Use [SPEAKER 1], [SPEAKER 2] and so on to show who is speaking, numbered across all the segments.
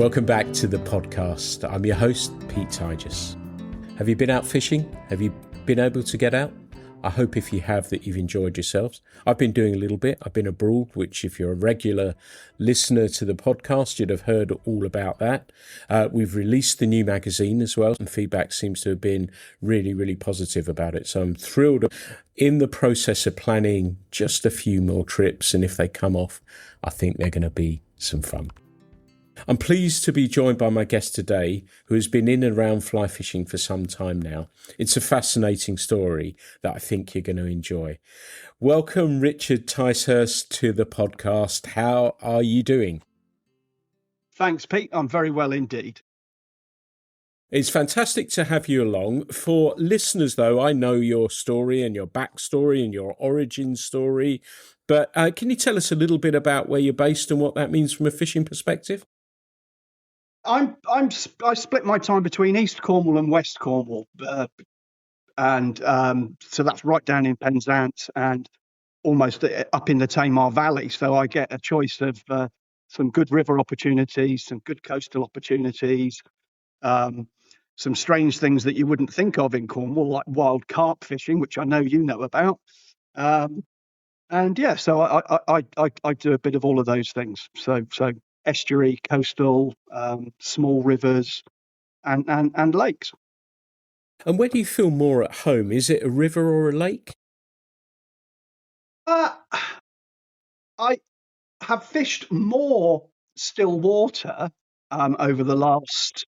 [SPEAKER 1] Welcome back to the podcast. I'm your host, Pete Tigers. Have you been out fishing? Have you been able to get out? I hope if you have that you've enjoyed yourselves. I've been doing a little bit. I've been abroad, which if you're a regular listener to the podcast, you'd have heard all about that. We've released the new magazine as well, and feedback seems to have been really, really positive about it. So I'm thrilled. In the process of planning just a few more trips, and if they come off, I think they're going to be some fun. I'm pleased to be joined by my guest today, who has been in and around fly fishing for some time now. It's a fascinating story that I think you're going to enjoy. Welcome, Richard Ticehurst, to the podcast. How are you doing?
[SPEAKER 2] Thanks, Pete. I'm very well indeed.
[SPEAKER 1] It's fantastic to have you along. For listeners, though, I know your story and your backstory and your origin story, but can you tell us a little bit about where you're based and what that means from a fishing perspective?
[SPEAKER 2] I split my time between East Cornwall and West Cornwall, and so that's right down in Penzance and almost up in the Tamar Valley. So I get a choice of some good river opportunities, some good coastal opportunities, some strange things that you wouldn't think of in Cornwall, like wild carp fishing, which I know you know about. And yeah, so I do a bit of all of those things. So estuary, coastal, small rivers, and lakes.
[SPEAKER 1] And where do you feel more at home? Is it a river or a lake?
[SPEAKER 2] I have fished more still water over the last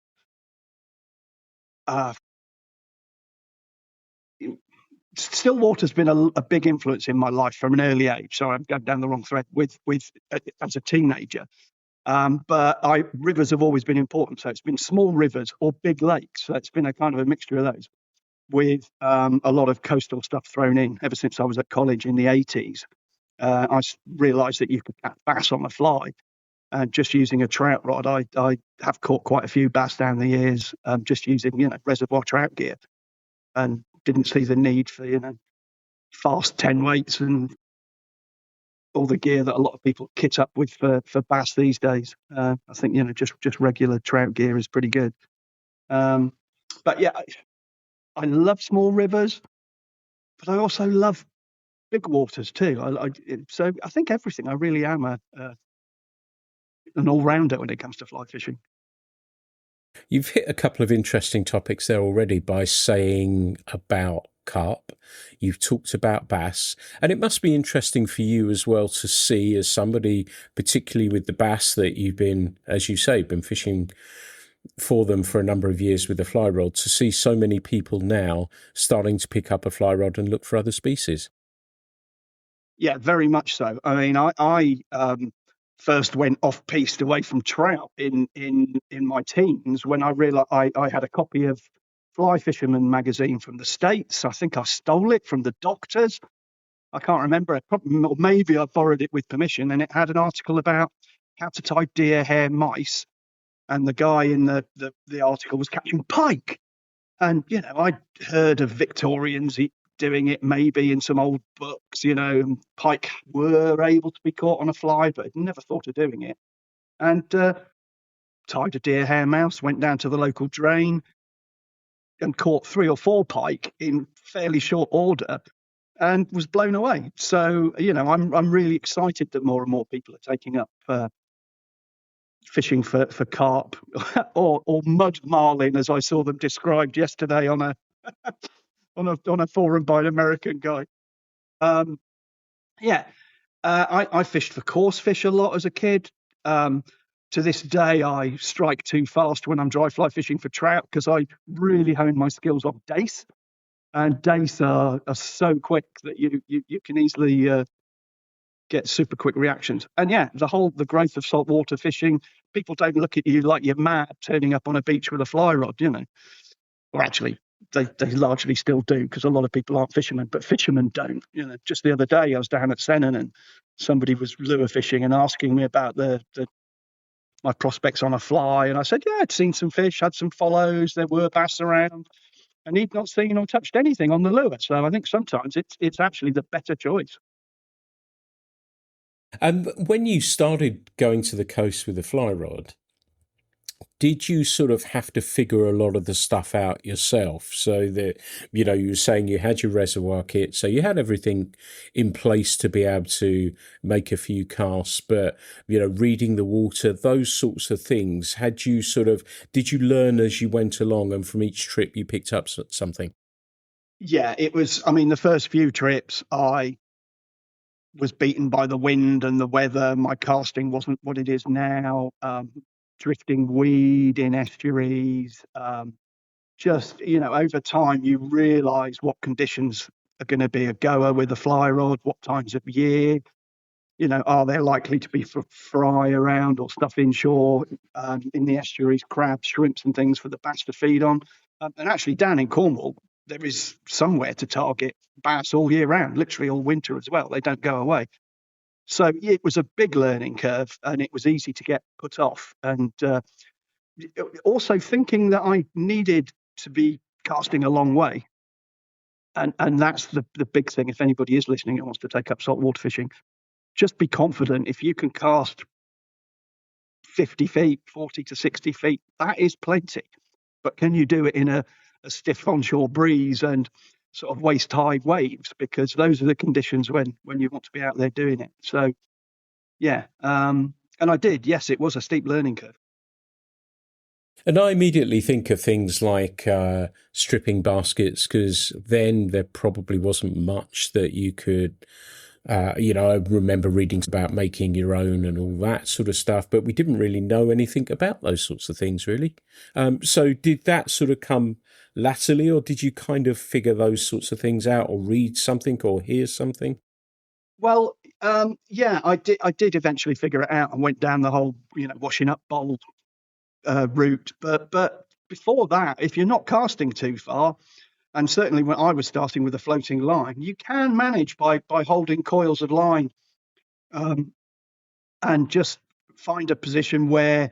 [SPEAKER 2] still water's been a big influence in my life from an early age. So I'm going down the wrong thread with as a teenager. But rivers have always been important. So it's been small rivers or big lakes. So it's been a kind of a mixture of those with a lot of coastal stuff thrown in ever since I was at college in the 80s. I realised that you could catch bass on the fly. And just using a trout rod, I have caught quite a few bass down the years just using, reservoir trout gear, and didn't see the need for, fast 10 weights and all the gear that a lot of people kit up with for bass these days. I think, just regular trout gear is pretty good. But yeah, I love small rivers, but I also love big waters too. So I think everything. I really am an all-rounder when it comes to fly fishing.
[SPEAKER 1] You've hit a couple of interesting topics there already by saying about carp. You've talked about bass, and it must be interesting for you as well to see, as somebody, particularly with the bass, that you've been, as you say, been fishing for them for a number of years with a fly rod, to see so many people now starting to pick up a fly rod and look for other species.
[SPEAKER 2] Yeah, very much so. I mean, I first went off piste away from trout in my teens when I realized I had a copy of Fly Fisherman magazine from the States. I think I stole it from the doctors. I can't remember. Or maybe I borrowed it with permission, and it had an article about how to tie deer hair mice. And the guy in the article was catching pike. And, I'd heard of Victorians doing it maybe in some old books, and pike were able to be caught on a fly, but I'd never thought of doing it. And tied a deer hair mouse, went down to the local drain and caught 3 or 4 pike in fairly short order and was blown away. So, I'm really excited that more and more people are taking up fishing for carp or mud marlin, as I saw them described yesterday on a on a forum by an American guy. I fished for coarse fish a lot as a kid. To this day, I strike too fast when I'm dry fly fishing for trout because I really honed my skills on dace. And dace are so quick that you can easily get super quick reactions. And yeah, the growth of saltwater fishing, people don't look at you like you're mad turning up on a beach with a fly rod, Or actually, they largely still do, because a lot of people aren't fishermen, but fishermen don't. Just the other day I was down at Sennan and somebody was lure fishing and asking me about my prospects on a fly, and I said, yeah, I'd seen some fish, had some follows, there were bass around, and he'd not seen or touched anything on the lure. So I think sometimes it's actually the better choice.
[SPEAKER 1] And when you started going to the coast with a fly rod, did you sort of have to figure a lot of the stuff out yourself? So that, you were saying you had your reservoir kit, so you had everything in place to be able to make a few casts, but, reading the water, those sorts of things, did you learn as you went along, and from each trip you picked up something?
[SPEAKER 2] Yeah, it was, I mean, the first few trips I was beaten by the wind and the weather. My casting wasn't what it is now. Drifting weed in estuaries. Just, over time, you realise what conditions are going to be a goer with a fly rod, what times of year. Are there likely to be fry around or stuff inshore in the estuaries, crabs, shrimps, and things for the bass to feed on? And actually, down in Cornwall, there is somewhere to target bass all year round, literally all winter as well. They don't go away. So it was a big learning curve, and it was easy to get put off. And also thinking that I needed to be casting a long way. And that's the big thing. If anybody is listening and wants to take up saltwater fishing, just be confident. If you can cast 50 feet, 40 to 60 feet, that is plenty. But can you do it in a stiff onshore breeze and sort of waist high waves? Because those are the conditions when you want to be out there doing it. So, yeah. And I did. Yes, it was a steep learning curve.
[SPEAKER 1] And I immediately think of things like stripping baskets, because then there probably wasn't much that you could. I remember reading about making your own and all that sort of stuff, but we didn't really know anything about those sorts of things, really. So did that sort of come latterly, or did you kind of figure those sorts of things out, or read something, or hear something?
[SPEAKER 2] Well, yeah, I did. I did eventually figure it out and went down the whole, washing up bowl route. But before that, if you're not casting too far, and certainly when I was starting with a floating line, you can manage by holding coils of line and just find a position where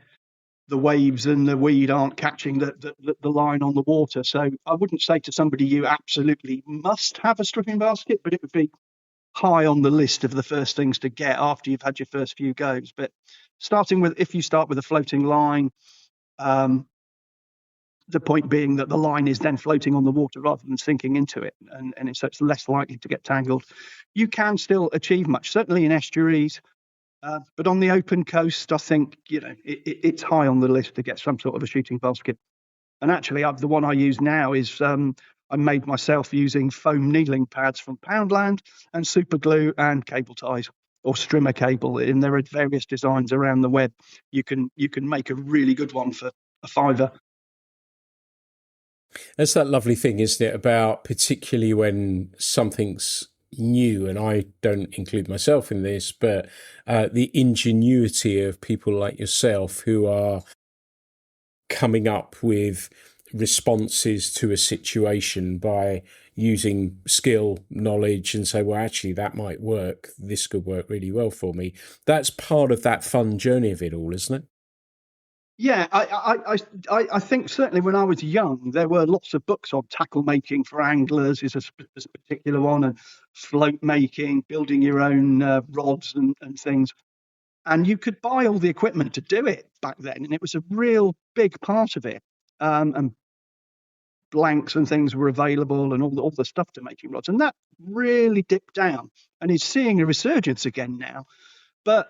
[SPEAKER 2] the waves and the weed aren't catching the line on the water. So I wouldn't say to somebody you absolutely must have a stripping basket, but it would be high on the list of the first things to get after you've had your first few goes. But if you start with a floating line, the point being that the line is then floating on the water rather than sinking into it, and so it's less likely to get tangled. You can still achieve much, certainly in estuaries, but on the open coast, I think it's high on the list to get some sort of a shooting basket. And actually, the one I use now is I made myself using foam kneeling pads from Poundland and super glue and cable ties or strimmer cable. And there are various designs around the web. You can make a really good one for a fiver.
[SPEAKER 1] That's that lovely thing, isn't it, about particularly when something's new, and I don't include myself in this, but the ingenuity of people like yourself who are coming up with responses to a situation by using skill, knowledge, and say, well, actually, that might work. This could work really well for me. That's part of that fun journey of it all, isn't it?
[SPEAKER 2] Yeah, I think certainly when I was young, there were lots of books on tackle making for anglers is a particular one, and float making, building your own rods and things. And you could buy all the equipment to do it back then, and it was a real big part of it. And blanks and things were available, and all the stuff to making rods, and that really dipped down, and is seeing a resurgence again now. But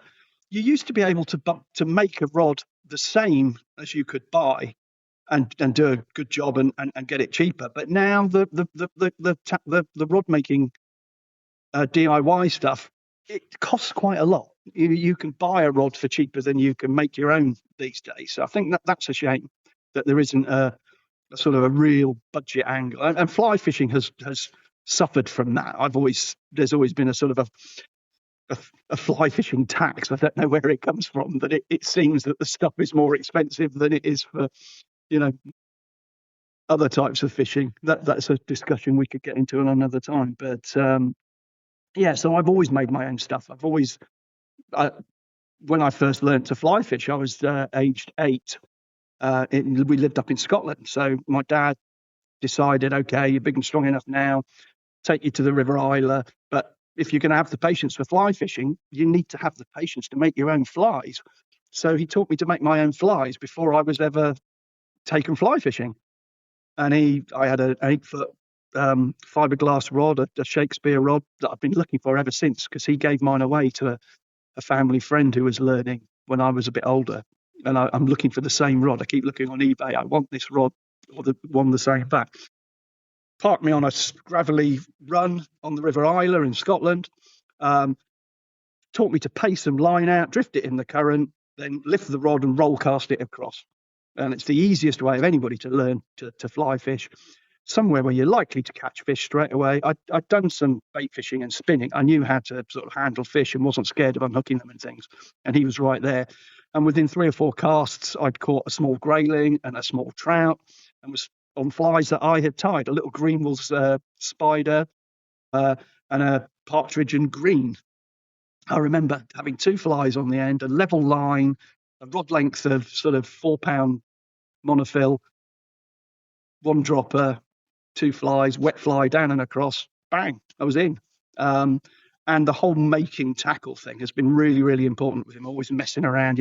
[SPEAKER 2] you used to be able to make a rod the same as you could buy and do a good job and get it cheaper. But now the rod making DIY stuff, it costs quite a lot. You can buy a rod for cheaper than you can make your own these days. So I think that's a shame that there isn't a sort of a real budget angle. And fly fishing has suffered from that. There's always been a sort of a fly fishing tax. I don't know where it comes from, but it seems that the stuff is more expensive than it is for, other types of fishing. That's a discussion we could get into at another time. But yeah, so I've always made my own stuff. When I first learned to fly fish, I was aged 8. We lived up in Scotland. So my dad decided, okay, you're big and strong enough now, take you to the River Isla. But if you're going to have the patience for fly fishing, you need to have the patience to make your own flies. So he taught me to make my own flies before I was ever taken fly fishing. And I had an 8 foot fiberglass rod, a Shakespeare rod that I've been looking for ever since, because he gave mine away to a family friend who was learning when I was a bit older. And I'm looking for the same rod. I keep looking on eBay. I want this rod or the one the same back. Parked me on a gravelly run on the River Isla in Scotland. Taught me to pace some line out, drift it in the current, then lift the rod and roll cast it across. And it's the easiest way of anybody to learn to fly fish, somewhere where you're likely to catch fish straight away. I'd done some bait fishing and spinning. I knew how to sort of handle fish and wasn't scared of unhooking them and things. And he was right there. And within 3 or 4 casts, I'd caught a small grayling and a small trout, and was on flies that I had tied, a little Greenwell's spider and a partridge and green. I remember having 2 flies on the end, a level line, a rod length of sort of 4-pound monofill, 1 dropper, 2 flies, wet fly down and across, bang, I was in. And the whole making tackle thing has been really, really important with him, always messing around.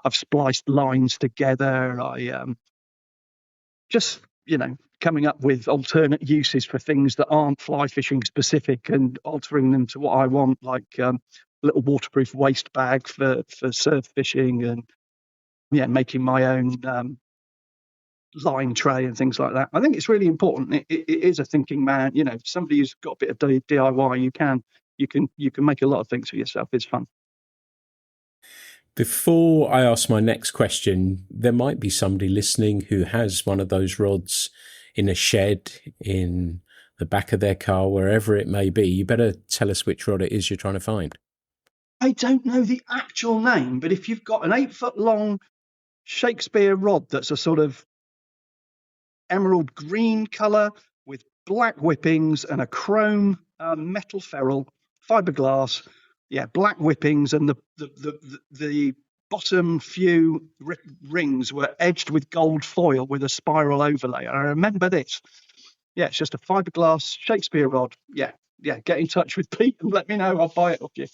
[SPEAKER 2] I've spliced lines together. I just, coming up with alternate uses for things that aren't fly fishing specific and altering them to what I want, like little waterproof waste bag for surf fishing, and making my own line tray and things like that. I think it's really important. It is a thinking man. Somebody who's got a bit of DIY, you can make a lot of things for yourself. It's fun.
[SPEAKER 1] Before I ask my next question, there might be somebody listening who has one of those rods in a shed, in the back of their car, wherever it may be. You better tell us which rod it is you're trying to find.
[SPEAKER 2] I don't know the actual name, but if you've got an 8-foot long Shakespeare rod that's a sort of emerald green colour with black whippings and a chrome metal ferrule, fiberglass, black whippings, and the bottom few rings were edged with gold foil with a spiral overlay. I remember this. It's just a fiberglass Shakespeare rod. Get in touch with Pete and let me know. I'll buy it off you.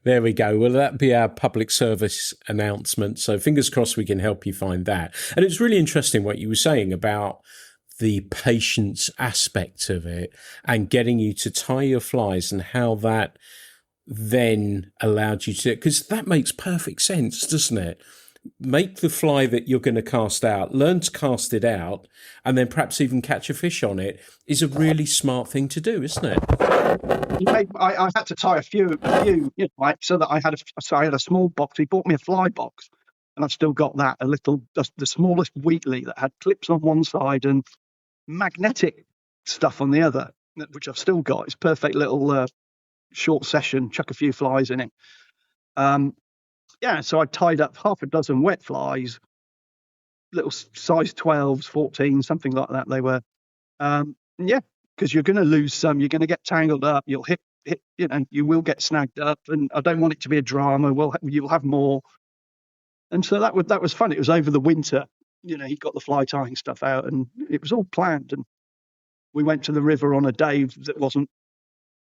[SPEAKER 1] There we go. Well, that'd be our public service announcement. So fingers crossed we can help you find that. And it's really interesting what you were saying about the patience aspect of it and getting you to tie your flies, and how that then allowed you to, because that makes perfect sense, doesn't it? Make the fly that you're going to cast out, learn to cast it out, and then perhaps even catch a fish on it is a really smart thing to do, isn't it?
[SPEAKER 2] I had to tie a few, so that I had a small box. He bought me a fly box, and I've still got that, the smallest Wheatley that had clips on one side and magnetic stuff on the other, which I've still got. It's perfect little short session, chuck a few flies in it. So I tied up half a dozen wet flies, little size 12s, 14, something like that they were. Because you're going to lose some, you're going to get tangled up, you'll hit, you will get snagged up, and I don't want it to be a drama. You'll have more. And so that was fun. It was over the winter. He got the fly tying stuff out, and it was all planned. And we went to the river on a day that wasn't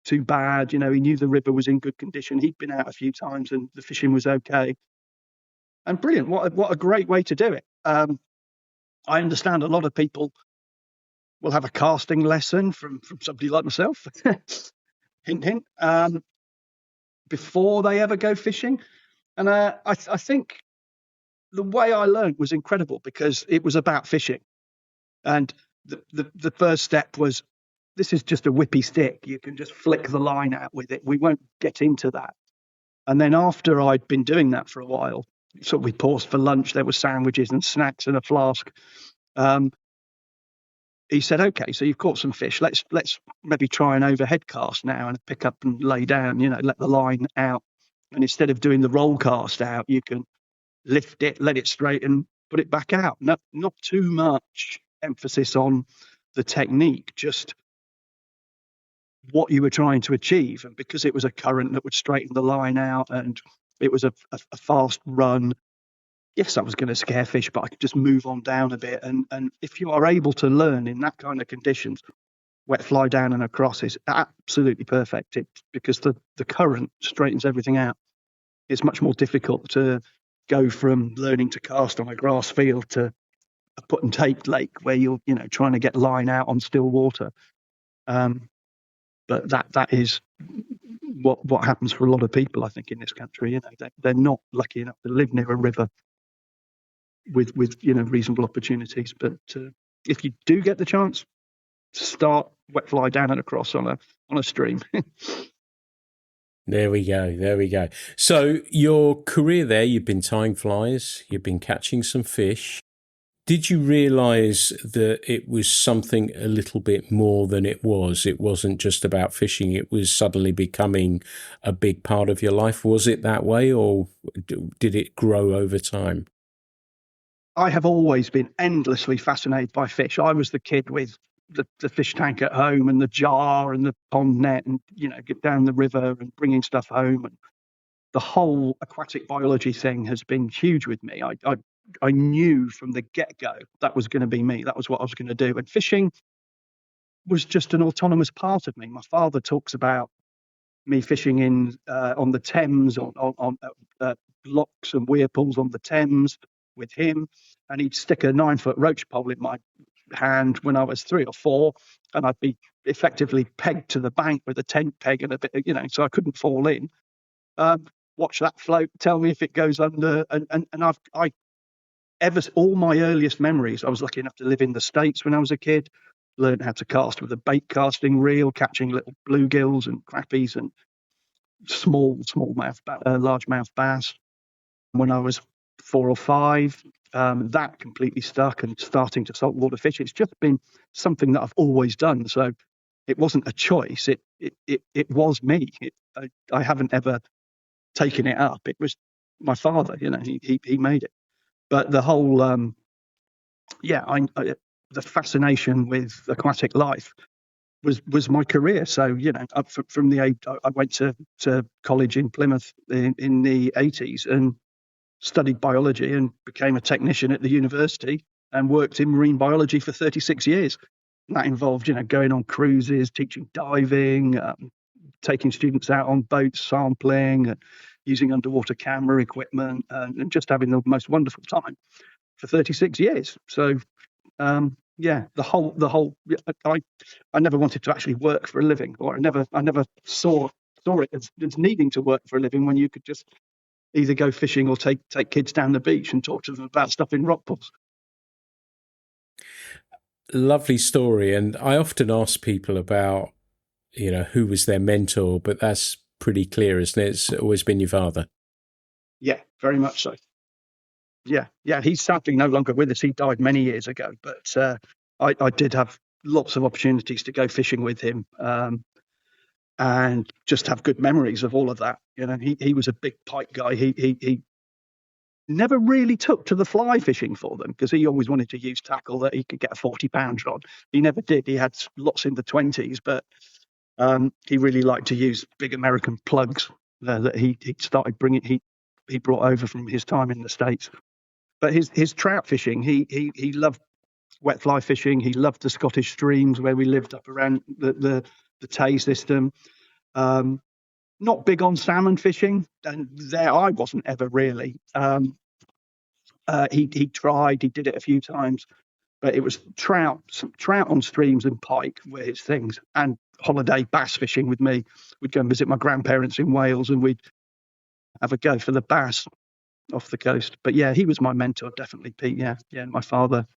[SPEAKER 2] too bad. He knew the river was in good condition. He'd been out a few times and the fishing was okay. And brilliant. What a great way to do it. I understand a lot of people will have a casting lesson from somebody like myself, hint, hint, before they ever go fishing. And I think the way I learned was incredible, because it was about fishing. And the first step was, this is just a whippy stick. You can just flick the line out with it. We won't get into that. And then after I'd been doing that for a while, so we paused for lunch, there were sandwiches and snacks and a flask. He said, okay, so you've caught some fish. Let's maybe try an overhead cast now and pick up and lay down, let the line out. And instead of doing the roll cast out, you can lift it, let it straight and put it back out. Not too much emphasis on the technique, just what you were trying to achieve. And because it was a current that would straighten the line out, and it was a fast run, yes, I was going to scare fish, but I could just move on down a bit. And if you are able to learn in that kind of conditions, wet fly down and across is absolutely perfect, because the current straightens everything out. It's much more difficult to go from learning to cast on a grass field to a put and take lake where you're, trying to get line out on still water. But that is what happens for a lot of people, I think, in this country. They're not lucky enough to live near a river with reasonable opportunities. But if you do get the chance, start wet fly down and across on a stream.
[SPEAKER 1] There we go. There we go. So your career there, you've been tying flies, you've been catching some fish. Did you realise that it was something a little bit more than it was? It wasn't just about fishing. It was suddenly becoming a big part of your life. Was it that way, or did it grow over time?
[SPEAKER 2] I have always been endlessly fascinated by fish. I was the kid with the fish tank at home and the jar and the pond net and, get down the river and bringing stuff home. And the whole aquatic biology thing has been huge with me. I knew from the get-go that was going to be me. That was what I was going to do. And fishing was just an autonomous part of me. My father talks about me fishing on the Thames, on locks and weir pools on the Thames with him. And he'd stick a 9-foot roach pole in my hand when I was 3 or 4, and I'd be effectively pegged to the bank with a tent peg and a bit, so I couldn't fall in. Watch that float, tell me if it goes under. And all my earliest memories, I was lucky enough to live in the States when I was a kid, learned how to cast with a bait casting reel, catching little bluegills and crappies and largemouth bass. When I was 4 or 5, that completely stuck, and starting to saltwater fish. It's just been something that I've always done. So it wasn't a choice. It was me. I haven't ever taken it up. It was my father. He made it. But the whole, the fascination with aquatic life was my career. So up from the age I went to college in Plymouth in the 80s and studied biology and became a technician at the university and worked in marine biology for 36 years. And that involved, going on cruises, teaching diving, taking students out on boats, sampling, using underwater camera equipment, and just having the most wonderful time for 36 years. So, the whole. I never wanted to actually work for a living, or I never saw it as needing to work for a living when you could just either go fishing or take kids down the beach and talk to them about stuff in rock pools.
[SPEAKER 1] Lovely story. And I often ask people about, who was their mentor, but that's pretty clear, isn't it? It's always been your father.
[SPEAKER 2] Yeah, very much so. Yeah. He's sadly no longer with us. He died many years ago, but I did have lots of opportunities to go fishing with him. And just have good memories of all of that. He was a big pike guy. He never really took to the fly fishing for them because he always wanted to use tackle that he could get a 40-pound rod. He never did. He had lots in the 20s, but he really liked to use big American plugs that he started bringing. He brought over from his time in the States. But his trout fishing, he loved wet fly fishing. He loved the Scottish streams where we lived up around the Tay system. Not big on salmon fishing, and there I wasn't ever really. He tried, he did it a few times, but it was trout on streams and pike were his things, and holiday bass fishing with me. We'd go and visit my grandparents in Wales, and we'd have a go for the bass off the coast. But yeah, he was my mentor, definitely, Pete. Yeah, my father.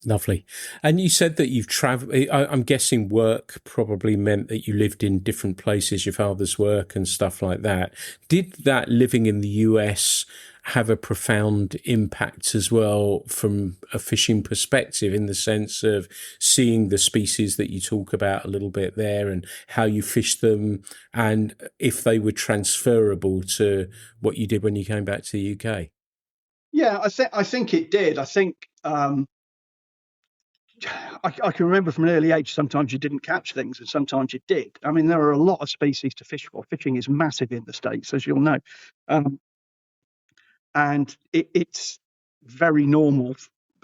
[SPEAKER 1] Lovely. And you said that you've traveled. I'm guessing work probably meant that you lived in different places, your father's work and stuff like that. Did that living in the US have a profound impact as well from a fishing perspective, in the sense of seeing the species that you talk about a little bit there and how you fished them, and if they were transferable to what you did when you came back to the UK?
[SPEAKER 2] Yeah, I think it did. I think I can remember from an early age, sometimes you didn't catch things and sometimes you did. I mean, there are a lot of species to fish for. Fishing is massive in the States, as you'll know. And it's very normal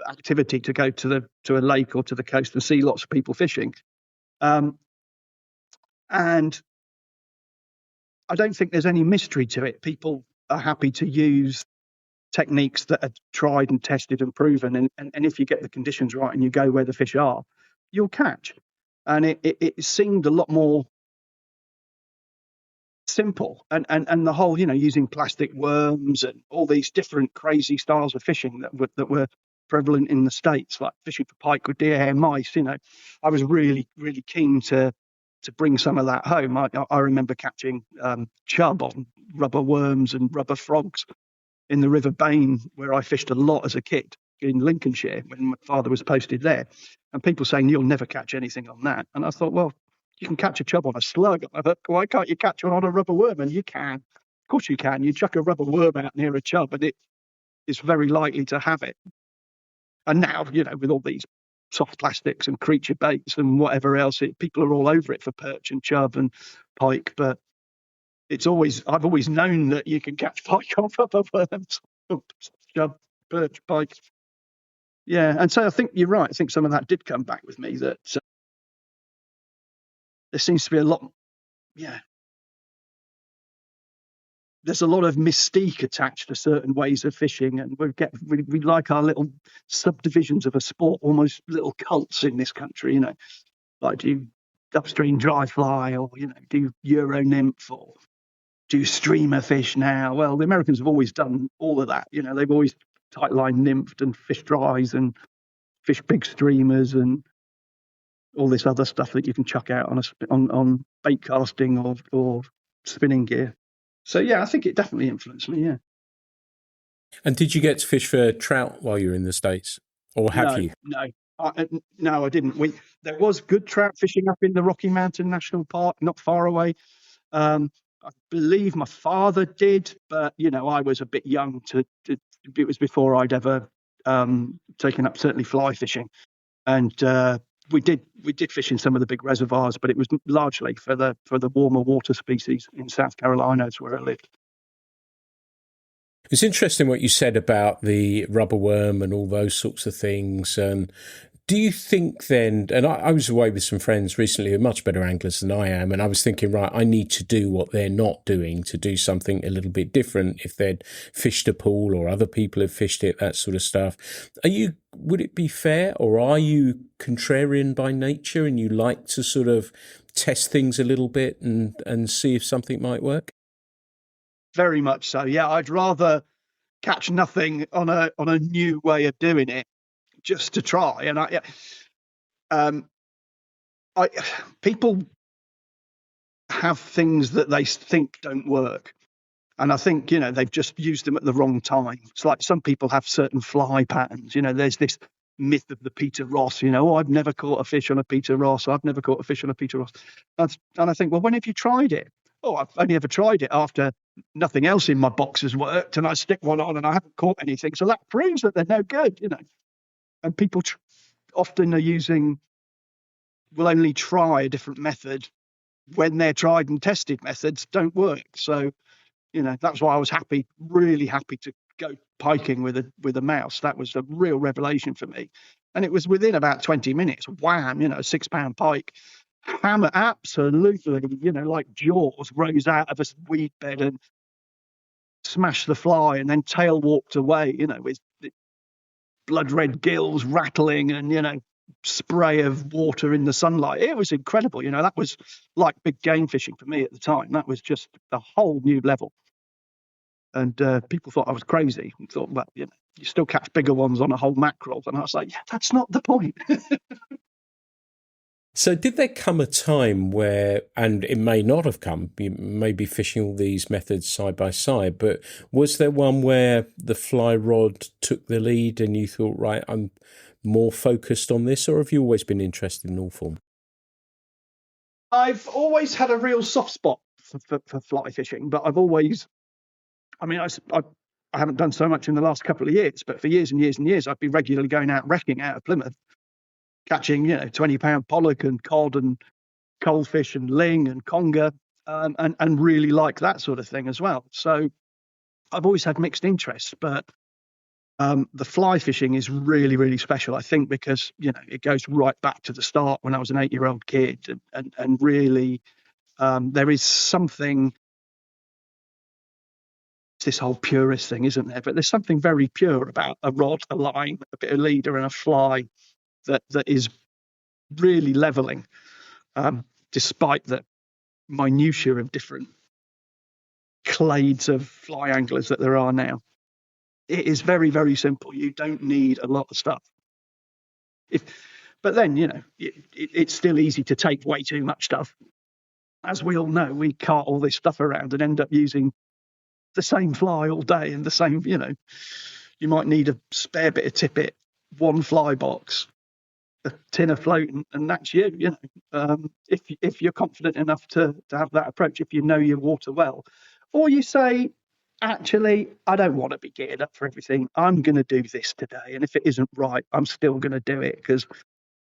[SPEAKER 2] activity to go to a lake or to the coast and see lots of people fishing. And I don't think there's any mystery to it. People are happy to use techniques that are tried and tested and proven. And if you get the conditions right and you go where the fish are, you'll catch. And it seemed a lot more simple. And the whole, using plastic worms and all these different crazy styles of fishing that were prevalent in the States, like fishing for pike with deer hair mice, I was really, really keen to bring some of that home. I remember catching chub on rubber worms and rubber frogs in the River Bain, where I fished a lot as a kid in Lincolnshire when my father was posted there. And people saying, you'll never catch anything on that. And I thought, well, you can catch a chub on a slug. I thought, why can't you catch one on a rubber worm? And you can. Of course you can. You chuck a rubber worm out near a chub and it is very likely to have it. And now, with all these soft plastics and creature baits and whatever else, people are all over it for perch and chub and pike. But I've always known that you can catch pike on rubber worms, chub, perch, pike. Yeah, and so I think you're right. I think some of that did come back with me, that there seems to be a lot, there's a lot of mystique attached to certain ways of fishing, and we like our little subdivisions of a sport, almost little cults in this country, like do upstream dry fly, or do Euro nymph, or do streamer fish now. Well, the Americans have always done all of that. They've always tight line nymphed and fish dries and fish big streamers and all this other stuff that you can chuck out on bait casting or spinning gear. So yeah, I think it definitely influenced me. Yeah.
[SPEAKER 1] And did you get to fish for trout while you were in the States, or have you?
[SPEAKER 2] No, I didn't. There was good trout fishing up in the Rocky Mountain National Park, not far away. I believe my father did, but I was a bit young it was before I'd ever taken up certainly fly fishing, and we did fish in some of the big reservoirs, but it was largely for the warmer water species in South Carolina. It's where I lived.
[SPEAKER 1] It's interesting what you said about the rubber worm and all those sorts of things. And do you think then, and I was away with some friends recently who are much better anglers than I am, and I was thinking, right, I need to do what they're not doing, to do something a little bit different if they'd fished a pool or other people have fished it, that sort of stuff. Would it be fair, or are you contrarian by nature and you like to sort of test things a little bit and see if something might work?
[SPEAKER 2] Very much so. Yeah, I'd rather catch nothing on a new way of doing it just to try. And people have things that they think don't work, and I think they've just used them at the wrong time. It's like some people have certain fly patterns. There's this myth of the Peter Ross. I've never caught a fish on a Peter Ross. I've never caught a fish on a Peter Ross. And I think, well, when have you tried it? Oh, I've only ever tried it after nothing else in my box has worked, and I stick one on and I haven't caught anything. So that proves that they're no good, And people often will only try a different method when their tried and tested methods don't work. So, that's why I was really happy to go piking with a mouse. That was a real revelation for me. And it was within about 20 minutes, wham, a 6-pound pike. Hammer, absolutely, like Jaws, rose out of a weed bed and smashed the fly, and then tail walked away, with blood red gills rattling and spray of water in the sunlight. It was incredible. That was like big game fishing for me at the time. That was just a whole new level. And people thought I was crazy and thought, well, you still catch bigger ones on a whole mackerel. And I was like, yeah, that's not the point.
[SPEAKER 1] So did there come a time where, and it may not have come, you may be fishing all these methods side by side, but was there one where the fly rod took the lead and you thought, right, I'm more focused on this, or have you always been interested in all form?
[SPEAKER 2] I've always had a real soft spot for fly fishing, but I haven't done so much in the last couple of years, but for years and years and years, I've been regularly going out wrecking out of Plymouth, catching 20-pound pollock and cod and coalfish and ling and conger, and really like that sort of thing as well. So I've always had mixed interests, but the fly fishing is really, really special, I think, because it goes right back to the start when I was an 8-year-old kid, and really there is something this whole purist thing, isn't there? But there's something very pure about a rod, a line, a bit of leader, and a fly that is really leveling, despite the minutiae of different clades of fly anglers that there are now. It is very, very simple. You don't need a lot of stuff. But then, it's still easy to take way too much stuff. As we all know, we cart all this stuff around and end up using the same fly all day and the same, you might need a spare bit of tippet, one fly box, a tin of float, and that's you. If you're confident enough to have that approach, if you know your water well, or you say, actually, I don't want to be geared up for everything. I'm going to do this today, and if it isn't right, I'm still going to do it because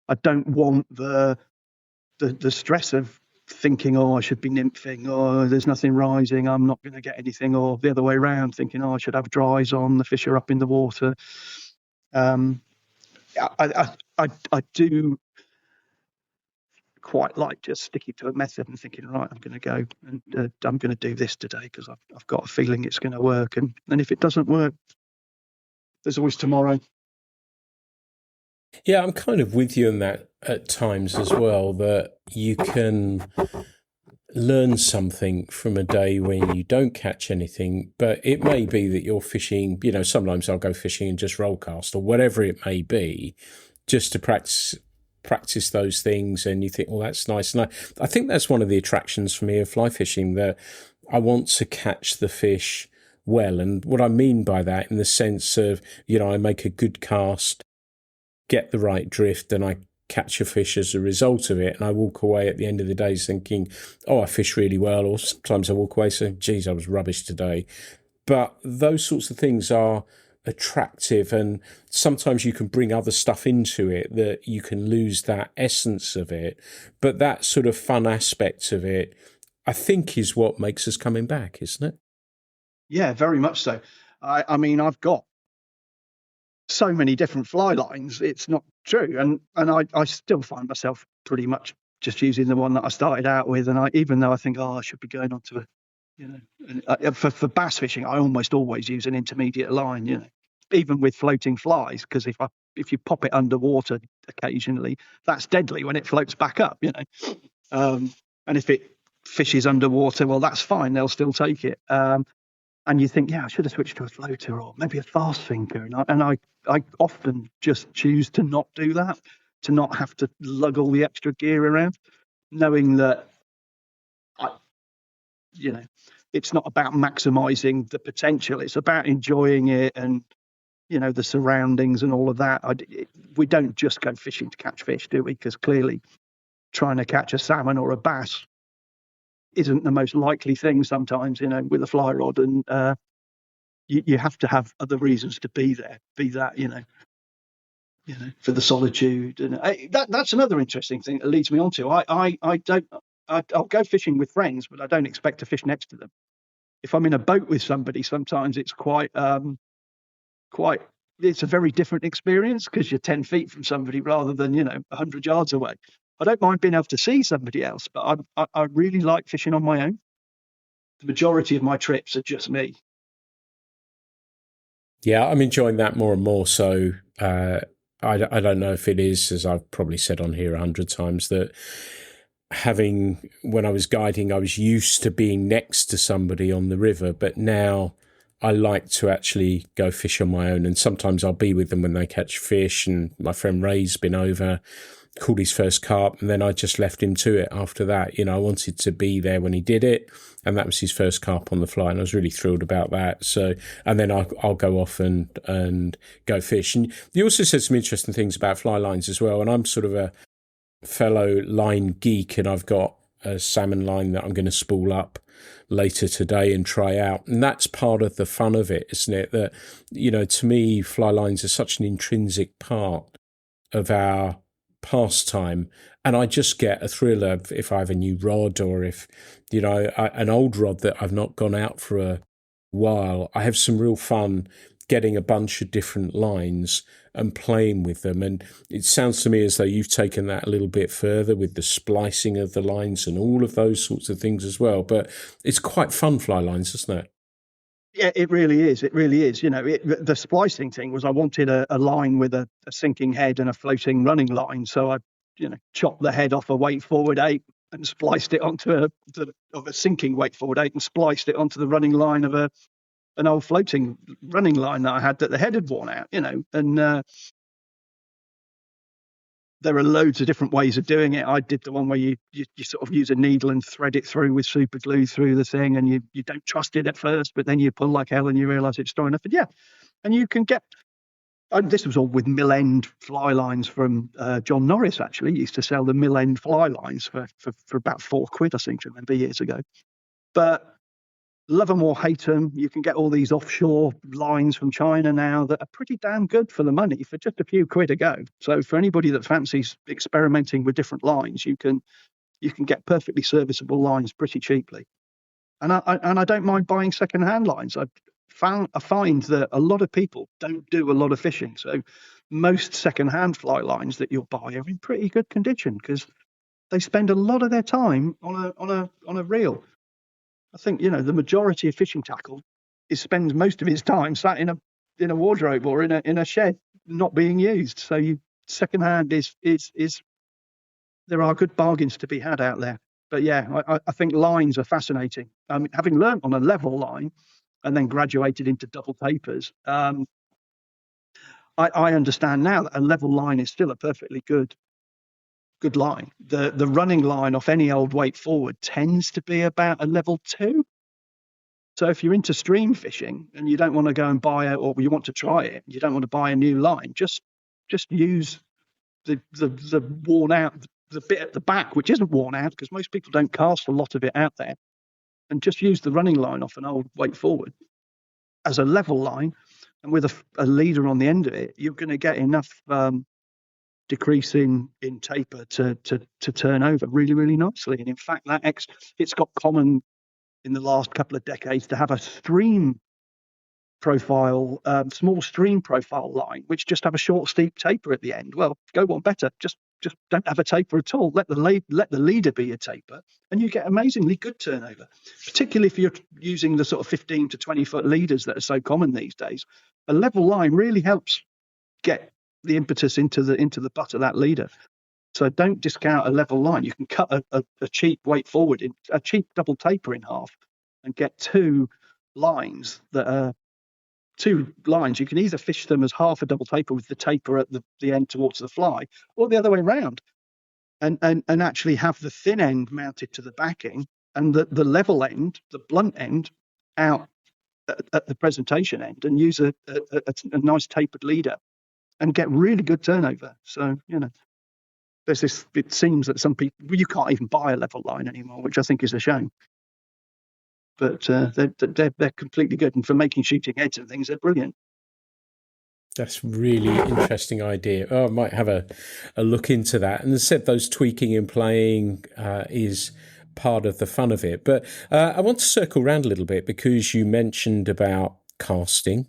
[SPEAKER 2] I don't want the stress of thinking, oh, I should be nymphing, or there's nothing rising, I'm not going to get anything, or the other way around, thinking, oh, I should have dries on, the fish are up in the water. I do quite like just sticking to a method and thinking, right, I'm going to go and I'm going to do this today because I've got a feeling it's going to work. And if it doesn't work, there's always tomorrow.
[SPEAKER 1] Yeah, I'm kind of with you on that at times as well, that you can learn something from a day when you don't catch anything, but it may be that you're fishing, sometimes I'll go fishing and just roll cast or whatever it may be, just to practice those things, and you think, well, that's nice. And I think that's one of the attractions for me of fly fishing, that I want to catch the fish well. And what I mean by that, in the sense of, I make a good cast, get the right drift, and I catch a fish as a result of it, and I walk away at the end of the day thinking, oh, I fished really well, or sometimes I walk away saying, geez, I was rubbish today. But those sorts of things are attractive, and sometimes you can bring other stuff into it that you can lose that essence of it, but that sort of fun aspect of it, I think, is what makes us coming back, isn't it?
[SPEAKER 2] Yeah, very much so. I mean, I've got so many different fly lines, it's not true, and I still find myself pretty much just using the one that I started out with, and even though I think, I should be going on to for bass fishing, I almost always use an intermediate line, even with floating flies, because if you pop it underwater occasionally, that's deadly when it floats back up, and if it fishes underwater, well, that's fine, they'll still take it. And you think, I should have switched to a floater or maybe a fast sinker, and I often just choose to not do that, to not have to lug all the extra gear around, knowing that it's not about maximizing the potential, it's about enjoying it and the surroundings and all of that. We don't just go fishing to catch fish, do we? Because clearly trying to catch a salmon or a bass isn't the most likely thing sometimes, with a fly rod, and you have to have other reasons to be there, be that, for the solitude. And that's another interesting thing that leads me on to, I'll go fishing with friends, but I don't expect to fish next to them. If I'm in a boat with somebody, sometimes it's it's a very different experience because you're 10 feet from somebody rather than 100 yards away. I don't mind being able to see somebody else, but I really like fishing on my own. The majority of my trips are just me.
[SPEAKER 1] Yeah, I'm enjoying that more and more. So I don't know if it is, as I've probably said on here 100 times, that when I was guiding, I was used to being next to somebody on the river, but now I like to actually go fish on my own. And sometimes I'll be with them when they catch fish. And my friend Ray's been over, caught his first carp, and then I just left him to it after that. I wanted to be there when he did it, and that was his first carp on the fly, and I was really thrilled about that. So, and then I'll go off and go fish. And you also said some interesting things about fly lines as well, and I'm sort of a fellow line geek, and I've got a salmon line that I'm going to spool up later today and try out, and that's part of the fun of it, isn't it? That to me, fly lines are such an intrinsic part of our pastime, and I just get a thrill of if I have a new rod, or if an old rod that I've not gone out for a while, I have some real fun getting a bunch of different lines and playing with them. And it sounds to me as though you've taken that a little bit further with the splicing of the lines and all of those sorts of things as well. But it's quite fun, fly lines, isn't it?
[SPEAKER 2] Yeah, it really is. It really is. The splicing thing was I wanted a line with a sinking head and a floating running line. So I, chopped the head off a weight forward eight and spliced it onto a sinking weight forward eight and spliced it onto the running line of an old floating running line that I had that the head had worn out. And there are loads of different ways of doing it. I did the one where you sort of use a needle and thread it through with super glue through the thing, and you don't trust it at first, but then you pull like hell and you realise it's strong enough. And yeah, and you can get. This was all with mill end fly lines from John Norris. Actually, he used to sell the mill end fly lines for about £4, I seem to remember, years ago. But love them or hate them, you can get all these offshore lines from China now that are pretty damn good for the money for just a few quid a go. So for anybody that fancies experimenting with different lines, you can get perfectly serviceable lines pretty cheaply. And I don't mind buying second-hand lines. I find that a lot of people don't do a lot of fishing, so most second-hand fly lines that you'll buy are in pretty good condition because they spend a lot of their time on a reel. I think the majority of fishing tackle spends most of his time sat in a wardrobe or in a shed not being used. So secondhand is there are good bargains to be had out there. But yeah, I think lines are fascinating. Having learnt on a level line and then graduated into double tapers, I understand now that a level line is still a perfectly good line. The running line off any old weight forward tends to be about a level 2. So if you're into stream fishing and you don't want to go and buy it, or you want to try it, you don't want to buy a new line, just use the worn out, the bit at the back which isn't worn out, because most people don't cast a lot of it out there, and just use the running line off an old weight forward as a level line, and with a leader on the end of it, you're going to get enough decrease in taper to turn over really, really nicely. And in fact, it's got common in the last couple of decades to have a stream profile, small stream profile line, which just have a short, steep taper at the end. Well, go one better. Just don't have a taper at all. Let the leader be a taper, and you get amazingly good turnover. Particularly if you're using the sort of 15 to 20 foot leaders that are so common these days. A level line really helps get the impetus into the butt of that leader. So don't discount a level line. You can cut a cheap weight forward, a cheap double taper in half, and get two lines. You can either fish them as half a double taper with the taper at the end towards the fly, or the other way around, and actually have the thin end mounted to the backing and the level end, the blunt end, out at the presentation end, and use a nice tapered leader and get really good turnover. So there's this. It seems that some people, you can't even buy a level line anymore, which I think is a shame. But they're completely good, and for making shooting heads and things, they're brilliant.
[SPEAKER 1] That's really interesting idea. Oh, I might have a look into that. And as I said, those tweaking and playing is part of the fun of it. But I want to circle around a little bit because you mentioned about casting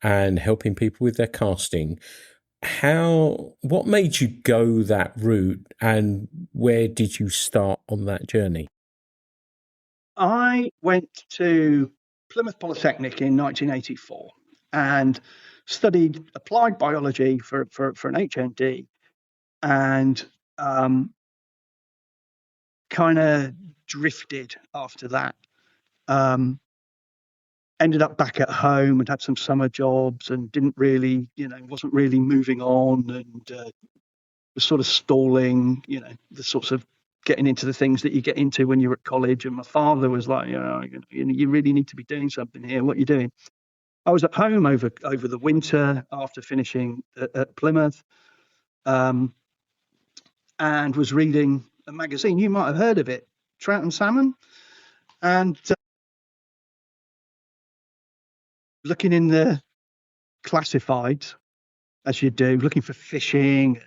[SPEAKER 1] and helping people with their casting. What made you go that route, and where did you start on that journey?
[SPEAKER 2] I went to Plymouth Polytechnic in 1984 and studied applied biology for an HND, and kind of drifted after that. Ended up back at home and had some summer jobs and didn't really, wasn't really moving on, and was sort of stalling, the sorts of getting into the things that you get into when you're at college. And my father was like, you really need to be doing something here. What are you doing? I was at home over the winter after finishing at Plymouth, and was reading a magazine. You might have heard of it, Trout and Salmon, and looking in the classifieds, as you do, looking for fishing.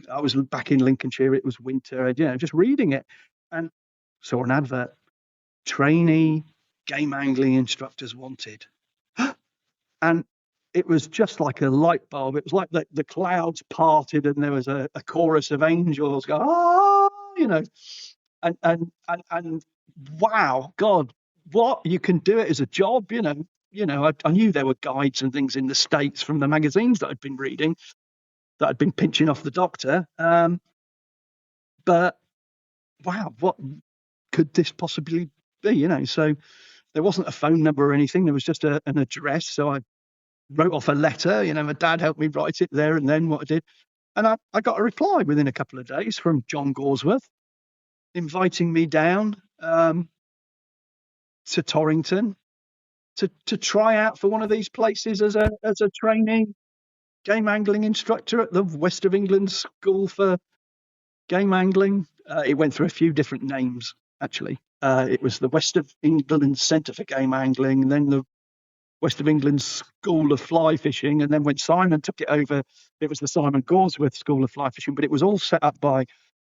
[SPEAKER 2] I was back in Lincolnshire. It was winter. Just reading it, and saw an advert: trainee game angling instructors wanted. And it was just like a light bulb. It was like the clouds parted and there was a chorus of angels going, and wow, God, what, you can do it as a job, I knew there were guides and things in the States from the magazines that I'd been reading, that I'd been pinching off the doctor. But wow, what could this possibly be? So there wasn't a phone number or anything. There was just an address. So I wrote off a letter. My dad helped me write it there and then, what I did. And I got a reply within a couple of days from John Gawesworth, inviting me down to Torrington to try out for one of these places as a trainee game angling instructor at the West of England School for Game Angling. It went through a few different names, actually. It was the West of England Centre for Game Angling, and then the West of England School of Fly Fishing, and then when Simon took it over, it was the Simon Gawesworth School of Fly Fishing. But it was all set up by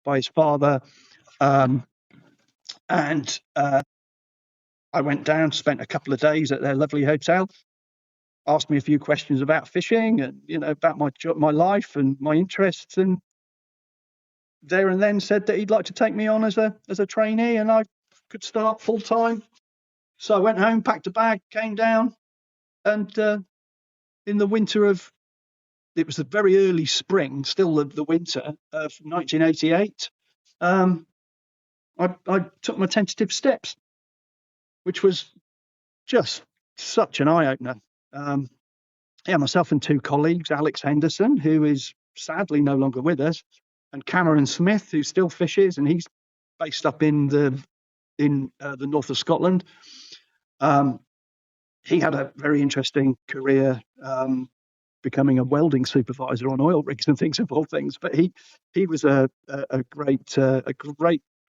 [SPEAKER 2] his father, and I went down, spent a couple of days at their lovely hotel, asked me a few questions about fishing and about my life and my interests, and there and then said that he'd like to take me on as a trainee, and I could start full time. So I went home, packed a bag, came down, and in the winter of, it was the very early spring, still the winter of 1988, I took my tentative steps, which was just such an eye-opener. Myself and two colleagues, Alex Henderson, who is sadly no longer with us, and Cameron Smith, who still fishes, and he's based up in the north of Scotland. He had a very interesting career, becoming a welding supervisor on oil rigs and things, of all things. But he was a great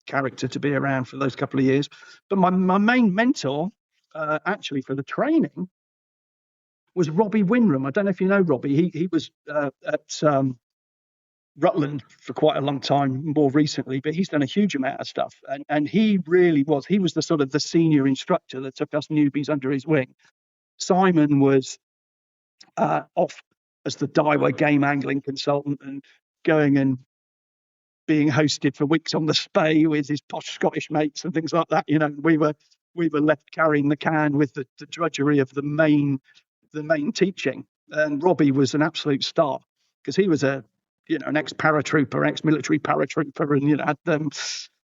[SPEAKER 2] character to be around for those couple of years. But my main mentor, actually, for the training was Robbie Winram. I don't know if you know Robbie. He was at Rutland for quite a long time more recently, but he's done a huge amount of stuff. And he really was. He was the sort of the senior instructor that took us newbies under his wing. Simon was off as the Daiwa game angling consultant and going and being hosted for weeks on the Spey with his posh Scottish mates and things like that. We were left carrying the can with the drudgery of the main teaching. And Robbie was an absolute star because he was an ex-paratrooper, ex-military paratrooper, and had them,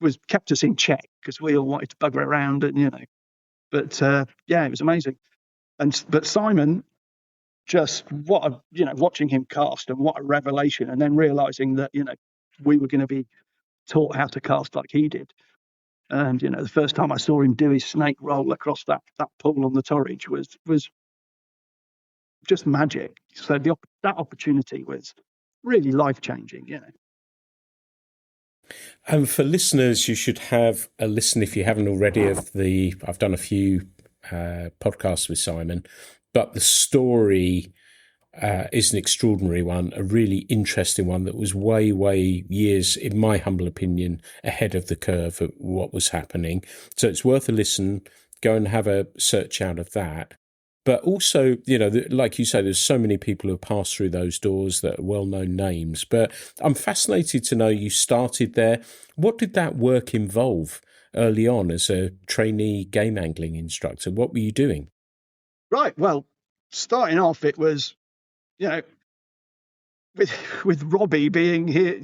[SPEAKER 2] was kept us in check because we all wanted to bugger around, and But it was amazing. But Simon, just watching him cast, and what a revelation, and then realizing that we were going to be taught how to cast like he did. And the first time I saw him do his snake roll across that pool on the Torridge was just magic. So that opportunity was really life-changing.
[SPEAKER 1] And for listeners, you should have a listen, if you haven't already, I've done a few podcasts with Simon, but the story is an extraordinary one, a really interesting one that was way, way years, in my humble opinion, ahead of the curve of what was happening. So it's worth a listen. Go and have a search out of that. But also, like you say, there's so many people who have passed through those doors that are well-known names. But I'm fascinated to know you started there. What did that work involve early on as a trainee game angling instructor? What were you doing?
[SPEAKER 2] Right. Well, starting off, it was, with Robbie being here,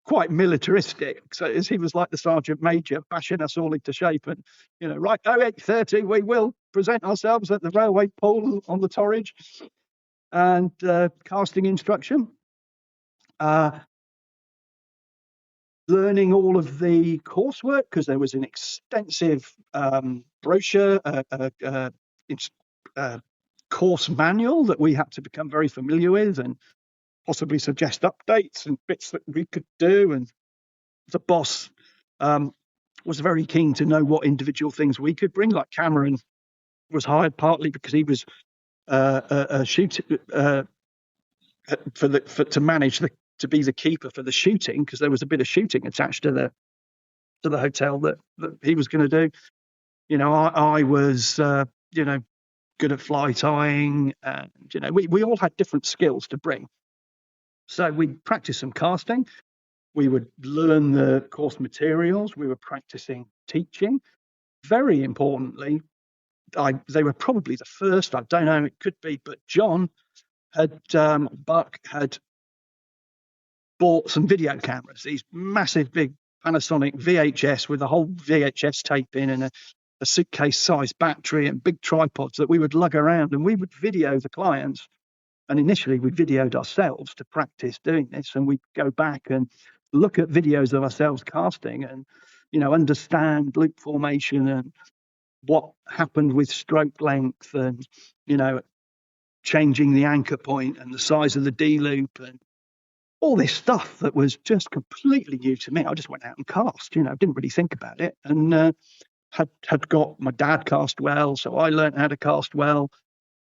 [SPEAKER 2] quite militaristic. So as he was like the sergeant major, bashing us all into shape, and right, 08:30, we will present ourselves at the railway pool on the Torridge, and casting instruction, learning all of the coursework, because there was an extensive brochure, course manual that we had to become very familiar with, and possibly suggest updates and bits that we could do. And the boss was very keen to know what individual things we could bring. Like Cameron was hired partly because he was a shooter to manage to be the keeper for the shooting, because there was a bit of shooting attached to the hotel that he was going to do. I was good at fly tying, and we all had different skills to bring. So we'd practice some casting. We would learn the course materials. We were practicing teaching. Very importantly, they were probably the first. I don't know, it could be, but Buck had bought some video cameras, these massive big Panasonic VHS with a whole VHS tape in and a suitcase-sized battery and big tripods that we would lug around, and we would video the clients. And initially, we videoed ourselves to practice doing this, and we'd go back and look at videos of ourselves casting and, understand loop formation and what happened with stroke length and, changing the anchor point and the size of the D loop and all this stuff that was just completely new to me. I just went out and cast, didn't really think about it, and had got my dad cast well, so I learned how to cast well.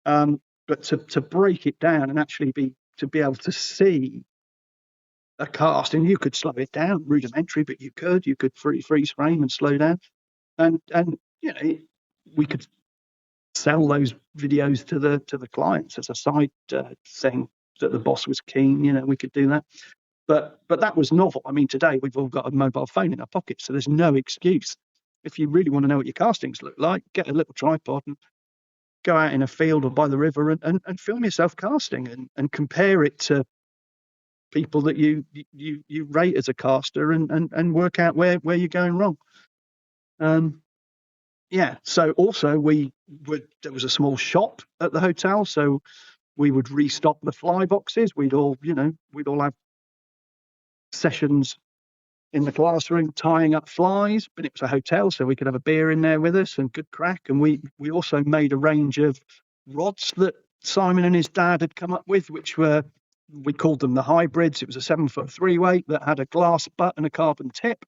[SPEAKER 2] But to break it down and actually be able to see a cast, and you could slow it down, rudimentary, but you could freeze frame and slow down, and we could sell those videos to the clients as a side thing that the boss was keen. We could do that. But that was novel. I mean, today we've all got a mobile phone in our pockets, so there's no excuse. If you really want to know what your castings look like, get a little tripod and go out in a field or by the river and film yourself casting and compare it to people that you rate as a caster and work out where you're going wrong. So also there was a small shop at the hotel, so we would restock the fly boxes. We'd all have sessions in the classroom tying up flies, but it was a hotel, so we could have a beer in there with us and good crack. And we also made a range of rods that Simon and his dad had come up with, which we called them the hybrids. It was a 7-foot 3-weight that had a glass butt and a carbon tip,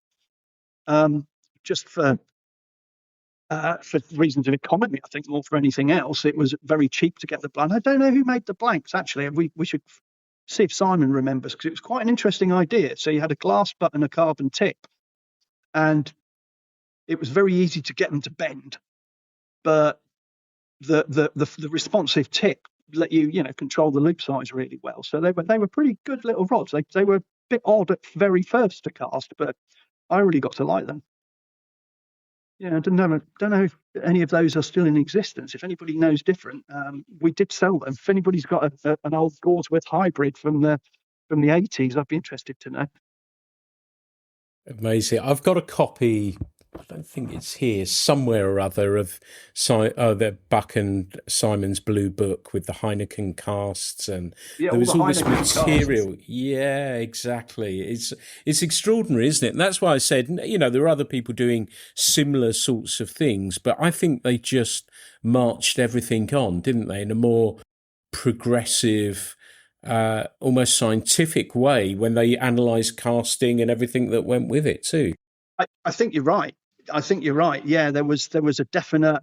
[SPEAKER 2] just for reasons of economy, I think, more for anything else. It was very cheap to get the blank. I don't know who made the blanks, actually. We should see if Simon remembers, because it was quite an interesting idea. So you had a glass butt and a carbon tip, and it was very easy to get them to bend, but the responsive tip let you control the loop size really well. So they were pretty good little rods. They were a bit odd at very first to cast, but I really got to like them. Yeah, I don't know if any of those are still in existence. If anybody knows different, we did sell them. If anybody's got an old Gawesworth hybrid from the 80s, I'd be interested to know.
[SPEAKER 1] Amazing. I've got a copy, I don't think it's here, somewhere or other, of the Buck and Simon's Blue Book with the Heineken casts, and there was all this material. Casts. Yeah, exactly. It's extraordinary, isn't it? And that's why I said, there are other people doing similar sorts of things, but I think they just marched everything on, didn't they, in a more progressive, almost scientific way when they analysed casting and everything that went with it too.
[SPEAKER 2] I think you're right. Yeah, there was a definite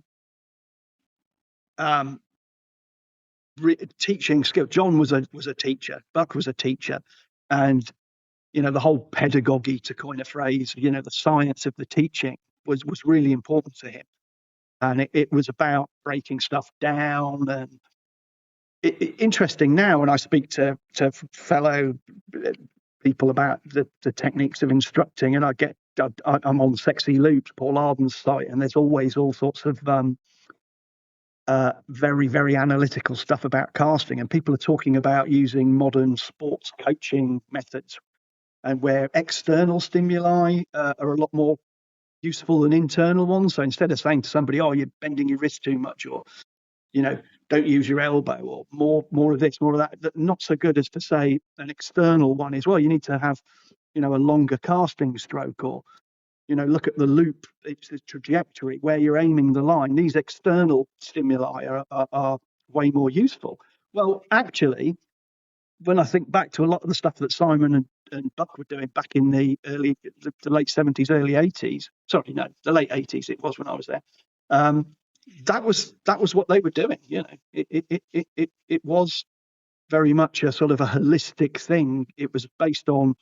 [SPEAKER 2] teaching skill. John was a teacher. Buck was a teacher, and the whole pedagogy, to coin a phrase, the science of the teaching was really important to him, and it was about breaking stuff down. And interesting now when I speak to fellow people about the techniques of instructing, and I'm on Sexy Loops, Paul Arden's site, and there's always all sorts of very, very analytical stuff about casting, and people are talking about using modern sports coaching methods, and where external stimuli are a lot more useful than internal ones. So instead of saying to somebody, "Oh, you're bending your wrist too much," or don't use your elbow, or more of this, more of that, not so good as to say an external one is, well, you need to have a longer casting stroke, or look at the loop, it's the trajectory where you're aiming the line. These external stimuli are way more useful. Well, actually, when I think back to a lot of the stuff that Simon and Buck were doing back in the late 70s, early 80s, sorry, no, the late 80s it was when I was there, that was what they were doing. It was very much a sort of a holistic thing. It was based on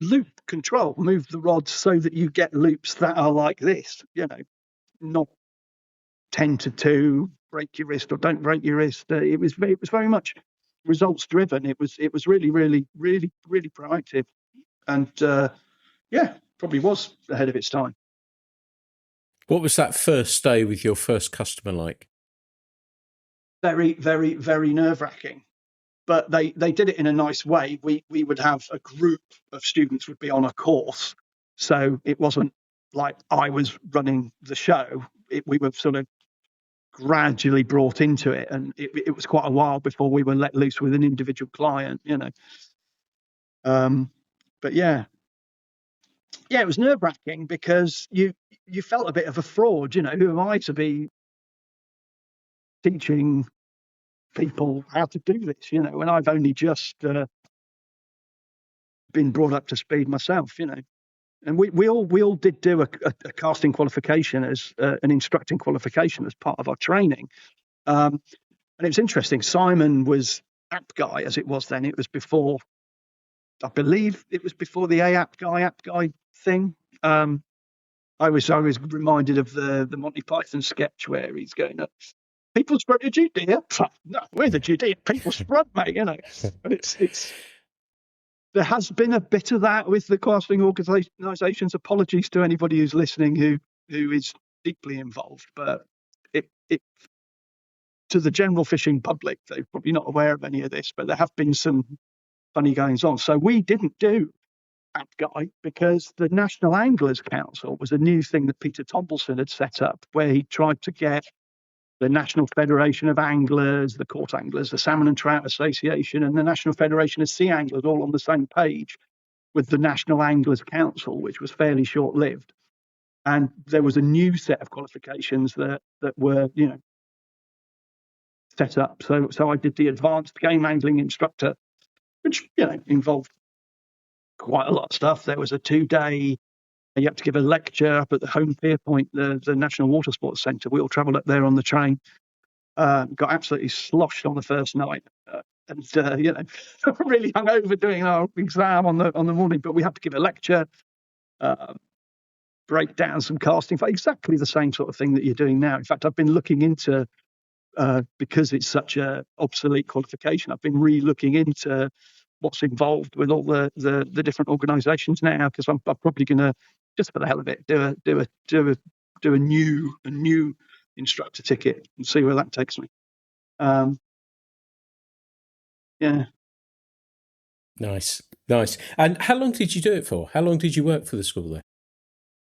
[SPEAKER 2] loop control. Move the rods so that you get loops that are like this, not 10-2, break your wrist or don't break your wrist. It was very much results driven. It was really, really, really, really proactive, and probably was ahead of its time.
[SPEAKER 1] What was that first day with your first customer like?
[SPEAKER 2] Very, very, very nerve-wracking. But they did it in a nice way. We would have a group of students would be on a course, so it wasn't like I was running the show. We were sort of gradually brought into it, and it was quite a while before we were let loose with an individual client, you know. But yeah, it was nerve-wracking because you felt a bit of a fraud, you know. Who am I to be teaching people how to do this, you know, when I've only just been brought up to speed myself, you know. And we all did do a casting qualification as an instructing qualification as part of our training. And it was interesting. Simon was app guy, as it was then. It was before, I believe it was before the app guy thing. I was reminded of the Monty Python sketch where he's going, people spread to Judea. No, we're the Judea people spread, mate. You know, and it's there has been a bit of that with the casting organisations. Apologies to anybody who's listening who is deeply involved, but it to the general fishing public, they're probably not aware of any of this, but there have been some funny goings on. So we didn't do that guy because the National Anglers Council was a new thing that Peter Tombleson had set up, where he tried to get the National Federation of Anglers, the Court Anglers, the Salmon and Trout Association, and the National Federation of Sea Anglers all on the same page with the National Anglers Council, which was fairly short-lived. And there was a new set of qualifications that were, you know, set up. So I did the advanced game angling instructor, which, you know, involved quite a lot of stuff. There was a 2-day, you had to give a lecture up at the home pier point, the National Water Sports Centre. We all travelled up there on the train. Got absolutely sloshed on the first night, and you know, really hungover doing our exam on the morning. But we had to give a lecture, break down some casting for exactly the same sort of thing that you're doing now. In fact, I've been looking into, because it's such a obsolete qualification, I've been re-looking into what's involved with all the different organisations now, because I'm probably going to, just for the hell of it, do a new instructor ticket and see where that takes me. Yeah.
[SPEAKER 1] Nice. And how long did you do it for? How long did you work for the school there?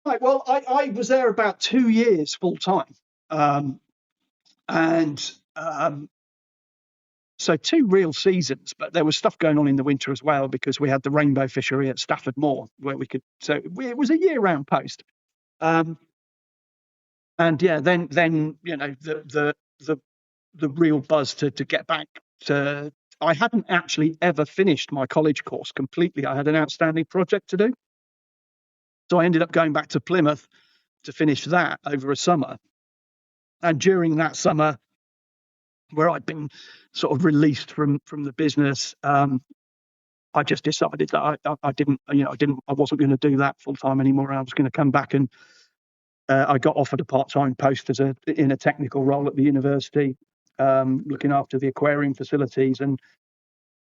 [SPEAKER 2] Right. Well, I was there about 2 years full time, and so 2 real seasons. But there was stuff going on in the winter as well, because we had the rainbow fishery at Stafford Moor where we could. So it was a year-round post. And yeah, then you know the real buzz to get back to. I hadn't actually ever finished my college course completely. I had an outstanding project to do, so I ended up going back to Plymouth to finish that over a summer. And during that summer, where I'd been sort of released from the business, I just decided that I wasn't going to do that full time anymore. I was going to come back, and I got offered a part-time post in a technical role at the university, looking after the aquarium facilities, and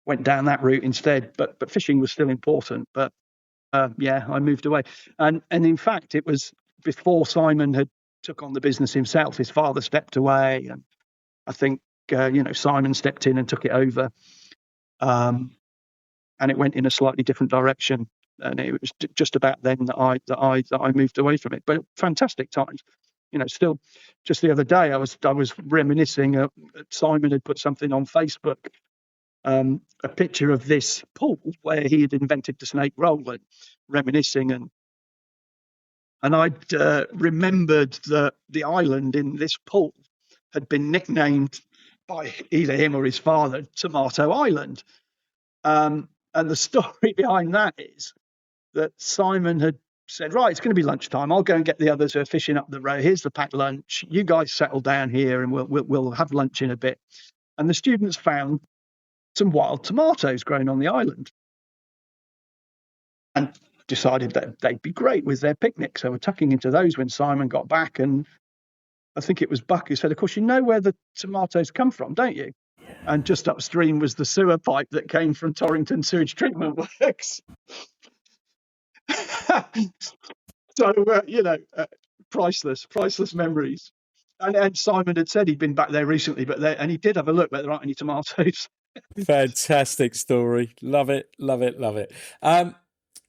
[SPEAKER 2] went down that route instead. But fishing was still important. But yeah, I moved away, and in fact, it was before Simon had took on the business himself. His father stepped away, and I think Simon stepped in and took it over, and it went in a slightly different direction. And it was just about then that I moved away from it. But fantastic times, you know. Still, just the other day, I was reminiscing. Simon had put something on Facebook, a picture of this pool where he had invented the snake roll, and reminiscing, and I'd remembered that the island in this pool had been nicknamed by either him or his father Tomato Island. And the story behind that is that Simon had said, right, it's going to be lunchtime. I'll go and get the others who are fishing up the road. Here's the packed lunch. You guys settle down here, and we'll have lunch in a bit. And the students found some wild tomatoes growing on the island, and decided that they'd be great with their picnic. So we're tucking into those when Simon got back, and I think it was Buck who said, of course, you know where the tomatoes come from, don't you? And just upstream was the sewer pipe that came from Torrington Sewage Treatment Works. So, priceless memories. And Simon had said he'd been back there recently, and he did have a look, but there aren't any tomatoes.
[SPEAKER 1] Fantastic story. Love it, love it, love it.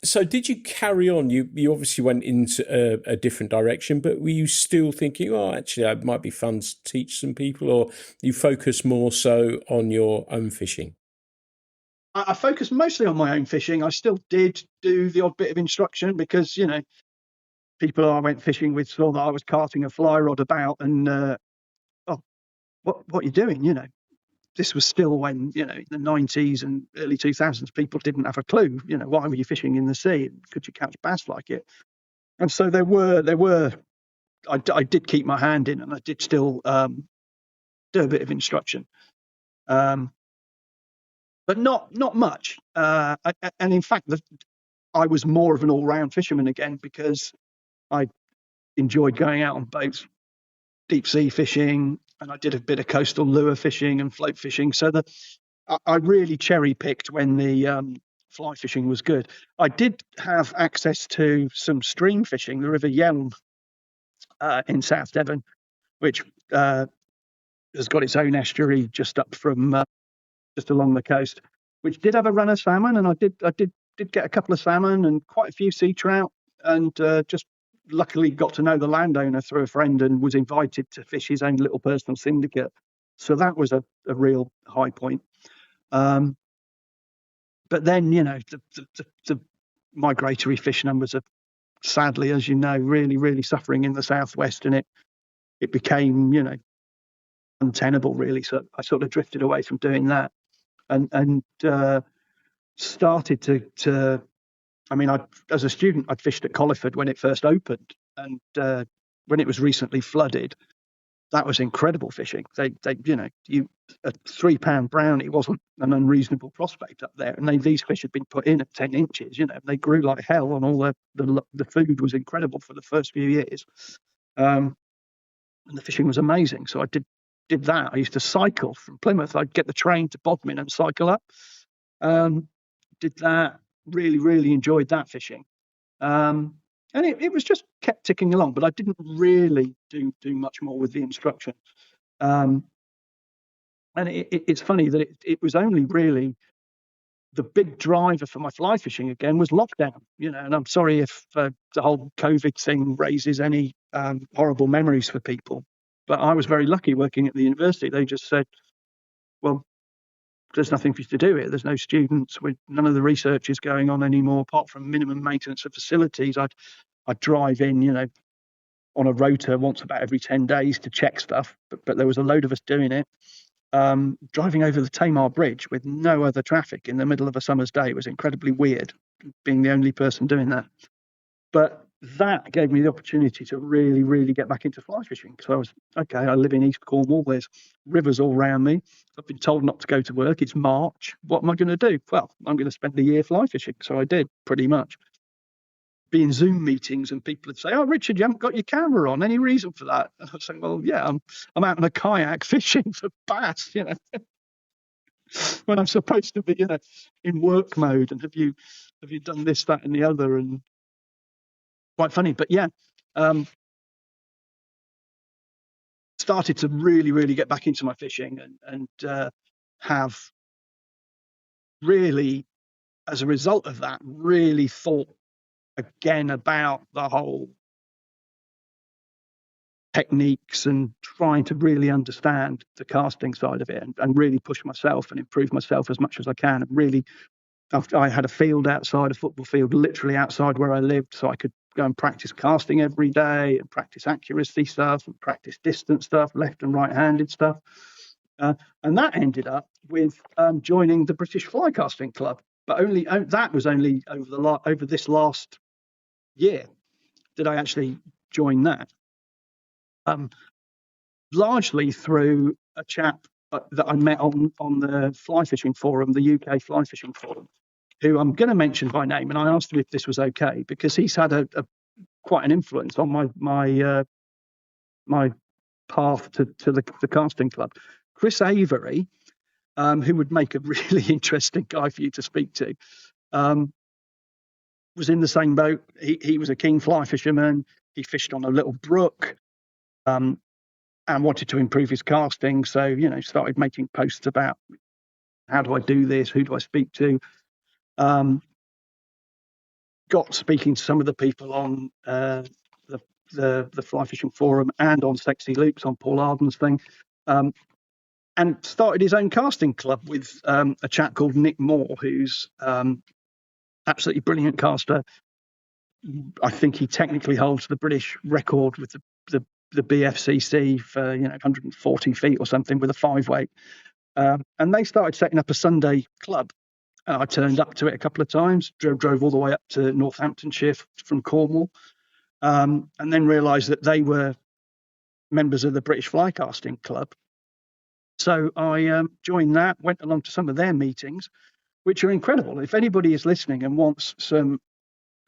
[SPEAKER 1] So did you carry on? You obviously went into a different direction, but were you still thinking, oh, actually, it might be fun to teach some people, or you focus more so on your own fishing?
[SPEAKER 2] I focused mostly on my own fishing. I still did do the odd bit of instruction because, people I went fishing with saw that I was carting a fly rod about and, oh, what are you doing? This was still when, in the 90s and early 2000s, people didn't have a clue, why were you fishing in the sea? Could you catch bass like it? And so I did keep my hand in, and I did still do a bit of instruction. But not much. And in fact, I was more of an all-round fisherman again because I enjoyed going out on boats, deep sea fishing, and I did a bit of coastal lure fishing and float fishing. So I really cherry picked when the fly fishing was good. I did have access to some stream fishing, the River Yelm in South Devon, which has got its own estuary just up from just along the coast, which did have a run of salmon, and I did get a couple of salmon and quite a few sea trout, and just luckily got to know the landowner through a friend and was invited to fish his own little personal syndicate. So that was a real high point. But then, the migratory fish numbers are sadly, as you know, really, really suffering in the southwest, and it became, untenable really. So I sort of drifted away from doing that and started to I mean, as a student, I'd fished at Colliford when it first opened, and when it was recently flooded, that was incredible fishing. They a £3 brownie wasn't an unreasonable prospect up there, and these fish had been put in at 10 inches. They grew like hell, and all the food was incredible for the first few years, and the fishing was amazing. So I did that. I used to cycle from Plymouth. I'd get the train to Bodmin and cycle up. Did that. Really, really enjoyed that fishing. And it was just kept ticking along, but I didn't really do much more with the instruction. And it's funny that it was only really the big driver for my fly fishing again was lockdown, and I'm sorry if the whole COVID thing raises any horrible memories for people, but I was very lucky working at the university. They just said, well, there's nothing for you to do here. There's no students. None of the research is going on anymore, apart from minimum maintenance of facilities. I'd drive in, on a rota once about every 10 days to check stuff, but there was a load of us doing it. Driving over the Tamar Bridge with no other traffic in the middle of a summer's day was incredibly weird, being the only person doing that. But that gave me the opportunity to really, really get back into fly fishing. So I was, okay, I live in East Cornwall. There's rivers all around me. I've been told not to go to work. It's March. What am I going to do? Well, I'm going to spend a year fly fishing. So I did, pretty much. Be in Zoom meetings and people would say, oh, Richard, you haven't got your camera on. Any reason for that? And I'd say, well, yeah, I'm out in a kayak fishing for bass, when I'm supposed to be, in work mode. And have you done this, that, and the other? And quite funny, but yeah, started to really, really get back into my fishing and have really, as a result of that, really thought again about the whole techniques and trying to really understand the casting side of it and really push myself and improve myself as much as I can. And really, I had a field outside, a football field, literally outside where I lived, so I could go and practice casting every day and practice accuracy stuff and practice distance stuff, left and right-handed stuff. And that ended up with joining the British Fly Casting Club. But that was only over this last year did I actually join that. Largely through a chap that I met on the fly fishing forum, the UK Fly Fishing Forum, who I'm going to mention by name, and I asked him if this was okay because he's had a quite an influence on my path to the casting club. Chris Avery, who would make a really interesting guy for you to speak to, was in the same boat. He was a keen fly fisherman. he fished on a little brook, and wanted to improve his casting. So, started making posts about how do I do this? Who do I speak to? Got speaking to some of the people on the fly fishing forum and on Sexy Loops on Paul Arden's thing, and started his own casting club with a chap called Nick Moore, who's absolutely brilliant caster. I think he technically holds the British record with the BFCC for 140 feet or something with a 5-weight. And they started setting up a Sunday club. I turned up to it a couple of times, drove all the way up to Northamptonshire from Cornwall, and then realised that they were members of the British Fly Casting Club. So I joined that, went along to some of their meetings, which are incredible. If anybody is listening and wants some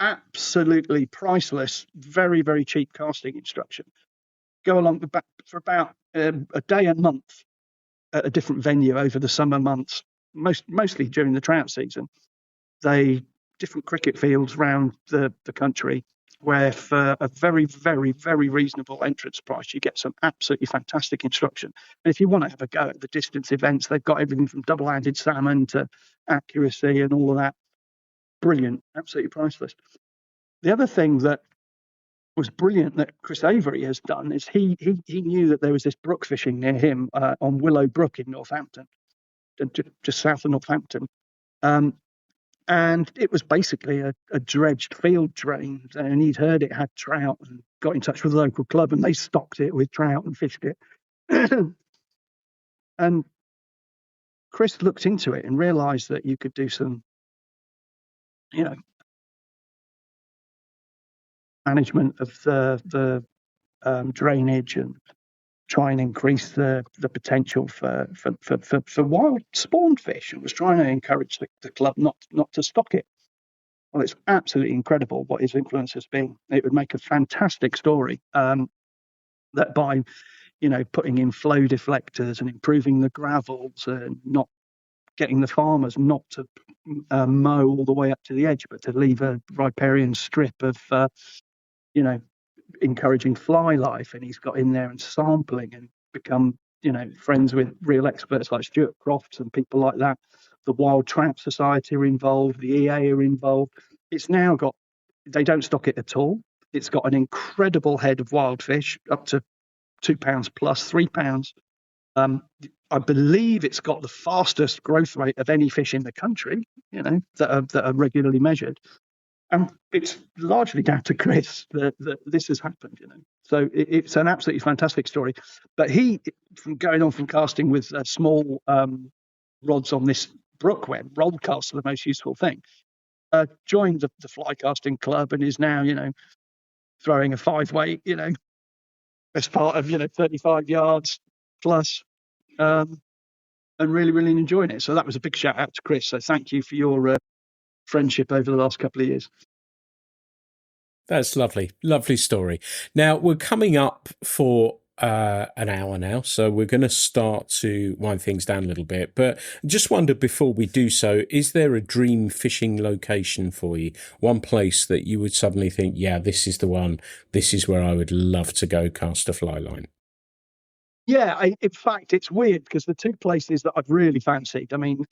[SPEAKER 2] absolutely priceless, very, very cheap casting instruction, go along for about a day a month at a different venue over the summer months, mostly during the trout season. They different cricket fields around the country, where for a very, very, very reasonable entrance price, you get some absolutely fantastic instruction. And if you want to have a go at the distance events, they've got everything from double-handed salmon to accuracy and all of that. Brilliant, absolutely priceless. The other thing that was brilliant that Chris Avery has done is he knew that there was this brook fishing near him on Willow Brook in Northampton, just south of Northampton. And it was basically a dredged field drain, and he'd heard it had trout and got in touch with the local club, and they stocked it with trout and fished it. And Chris looked into it and realised that you could do some, management of the drainage and try and increase the potential for wild spawned fish, and was trying to encourage the club not to stock it. Well, it's absolutely incredible what his influence has been. It would make a fantastic story that by putting in flow deflectors and improving the gravels and not getting the farmers not to mow all the way up to the edge, but to leave a riparian strip of encouraging fly life. And he's got in there and sampling and become friends with real experts like Stuart Crofts and people like that. The Wild Trout Society are involved, the EA are involved. It's now got, they don't stock it at all. It's got an incredible head of wild fish, up to £2 plus, £3. I believe it's got the fastest growth rate of any fish in the country, that are regularly measured. And it's largely down to Chris that this has happened, So it's an absolutely fantastic story. But he, from going on from casting with small rods on this brook web, roll casts are the most useful thing, joined the fly casting club and is now, throwing a 5-weight, as part of, 35 yards plus, and really, really enjoying it. So that was a big shout out to Chris. So thank you for your friendship over the last couple of years.
[SPEAKER 1] That's lovely. Lovely story. Now, we're coming up for an hour now, so we're going to start to wind things down a little bit. But just wonder, before we do so, is there a dream fishing location for you? One place that you would suddenly think, yeah, this is the one. This is where I would love to go cast a fly line.
[SPEAKER 2] Yeah, in fact, it's weird because the two places that I've really fancied, I mean,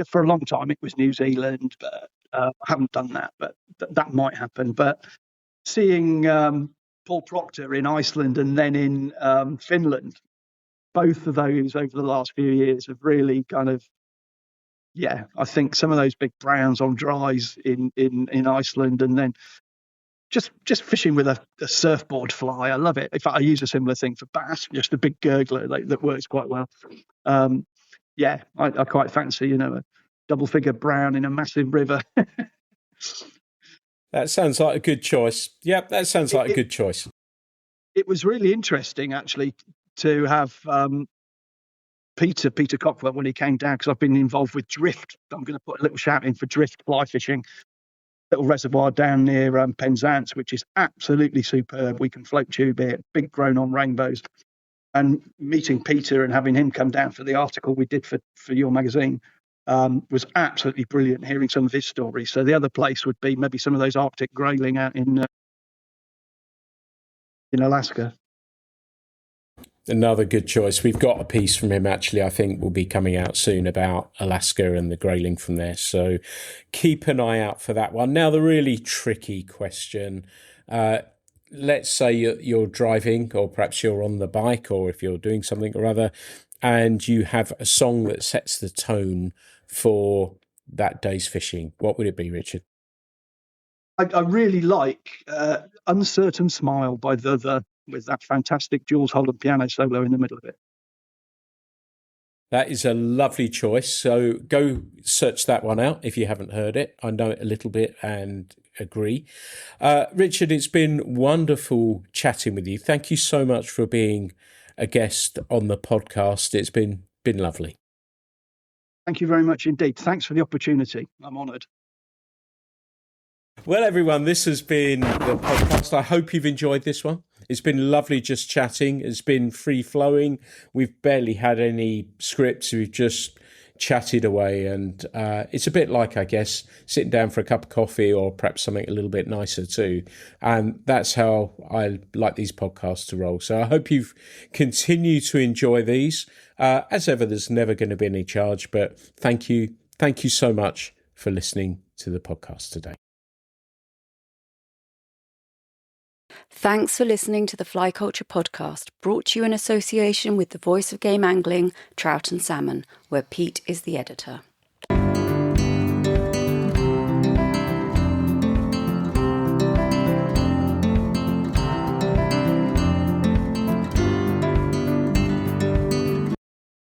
[SPEAKER 2] for a long time it was New Zealand, but I haven't done that, but that might happen. But seeing Paul Proctor in Iceland and then in Finland, both of those over the last few years have really kind of, I think some of those big browns on dries in Iceland, and then just fishing with a surfboard fly. I love it. In fact, I use a similar thing for bass, just a big gurgler that works quite well. I quite fancy, a double figure brown in a massive river.
[SPEAKER 1] That sounds like a good choice. Yep, that sounds like a good choice.
[SPEAKER 2] It was really interesting, actually, to have Peter Cockwell when he came down, because I've been involved with drift. I'm going to put a little shout in for drift fly fishing. Little reservoir down near Penzance, which is absolutely superb. We can float tube it, big grown on rainbows. And meeting Peter and having him come down for the article we did for your magazine was absolutely brilliant, hearing some of his stories. So the other place would be maybe some of those Arctic grayling out in in Alaska.
[SPEAKER 1] Another good choice. We've got a piece from him, actually, I think will be coming out soon about Alaska and the grayling from there. So keep an eye out for that one. Now, the really tricky question. Let's say you're driving, or perhaps you're on the bike, or if you're doing something or other, and you have a song that sets the tone for that day's fishing. What would it be, Richard?
[SPEAKER 2] I really like Uncertain Smile by The, with that fantastic Jules Holland piano solo in the middle of it.
[SPEAKER 1] That is a lovely choice. So go search that one out if you haven't heard it. I know it a little bit and agree. Richard, it's been wonderful chatting with you. Thank you so much for being a guest on the podcast. It's been lovely.
[SPEAKER 2] Thank you very much indeed. Thanks for the opportunity. I'm honoured.
[SPEAKER 1] Well, everyone, this has been the podcast. I hope you've enjoyed this one. It's been lovely just chatting. It's been free flowing. We've barely had any scripts. We've just chatted away. And it's a bit like, I guess, sitting down for a cup of coffee or perhaps something a little bit nicer too. And that's how I like these podcasts to roll. So I hope you've continued to enjoy these. As ever, there's never going to be any charge, but thank you. Thank you so much for listening to the podcast today.
[SPEAKER 3] Thanks for listening to the Fly Culture podcast, brought to you in association with the Voice of Game Angling, Trout and Salmon, where Pete is the editor.